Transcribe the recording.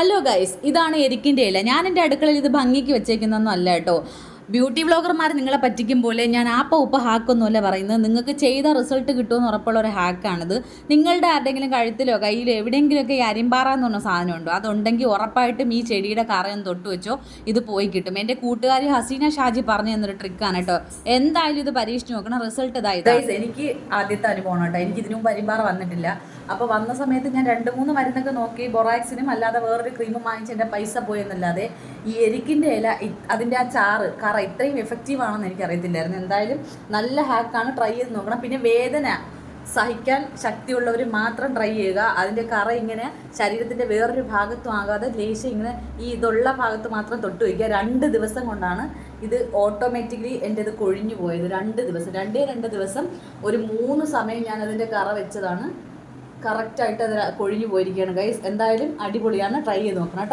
Hello guys, ഇതാണ് എരിക്കിൻ്റെ ഇല. ഞാൻ എൻ്റെ അടുക്കളയിൽ ഇത് ഭംഗിക്ക് വെച്ചേക്കുന്നൊന്നും അല്ല കേട്ടോ. ബ്യൂട്ടി വ്ളോഗർമാർ നിങ്ങളെ പറ്റിക്കും പോലെ ഞാൻ ആപ്പ ഉപ്പ ഹാക്കൊന്നുമല്ല പറയുന്നത്. നിങ്ങൾക്ക് ചെയ്ത റിസൾട്ട് കിട്ടുമെന്ന് ഉറപ്പുള്ള ഒരു ഹാക്കാണിത്. നിങ്ങളുടെ ആരുടെങ്കിലും കഴുത്തിലോ കയ്യിലോ എവിടെയെങ്കിലുമൊക്കെ ഈ അരിമ്പാറ എന്ന് പറഞ്ഞ സാധനമുണ്ടോ, അതുണ്ടെങ്കിൽ ഉറപ്പായിട്ടും ഈ ചെടിയുടെ കറയൊന്ന് തൊട്ട് വെച്ചോ, ഇത് പോയി കിട്ടും. എൻ്റെ കൂട്ടുകാരി ഹസീന ഷാജി പറഞ്ഞു തന്നൊരു ട്രിക്കാണ് കേട്ടോ. എന്തായാലും ഇത് പരീക്ഷിച്ച് നോക്കണം. റിസൾട്ട് ഇതായത് എനിക്ക് ആദ്യത്തെ അനുഭവമാണ് കേട്ടോ. എനിക്ക് ഇതിനു മുമ്പ് അരിമ്പാറ വന്നിട്ടില്ല. അപ്പോൾ വന്ന സമയത്ത് ഞാൻ 2-3 മരുന്നൊക്കെ നോക്കി, ബൊറാക്സിനും അല്ലാതെ വേറൊരു ക്രീമും വാങ്ങിച്ച് എൻ്റെ പൈസ പോയെന്നല്ലാതെ ഈ എരിക്കിൻ്റെ ഇല അതിൻ്റെ ആ കറ ഇത്രയും എഫക്റ്റീവ് ആണെന്ന് എനിക്കറിയത്തില്ലായിരുന്നു. എന്തായാലും നല്ല ഹാക്കാണ്, ട്രൈ ചെയ്ത് നോക്കണം. പിന്നെ വേദന സഹിക്കാൻ ശക്തിയുള്ളവർ മാത്രം ട്രൈ ചെയ്യുക. അതിൻ്റെ കറ ഇങ്ങനെ ശരീരത്തിൻ്റെ വേറൊരു ഭാഗത്തും ആകാതെ ലേശം ഇങ്ങനെ ഈ ഇതുള്ള ഭാഗത്ത് മാത്രം തൊട്ട് വയ്ക്കുക. 2 ദിവസം കൊണ്ടാണ് ഇത് ഓട്ടോമാറ്റിക്കലി എൻ്റെ ഇത് കൊഴിഞ്ഞു പോയത്. 2 ദിവസം ഒരു 3 സമയം ഞാൻ അതിൻ്റെ കറ വെച്ചതാണ്. കറക്റ്റായിട്ട് അത് കൊഴിഞ്ഞു പോയിരിക്കുകയാണ് ഗൈസ്. എന്തായാലും അടിപൊളിയാണ്, ട്രൈ ചെയ്ത് നോക്കണം കേട്ടോ.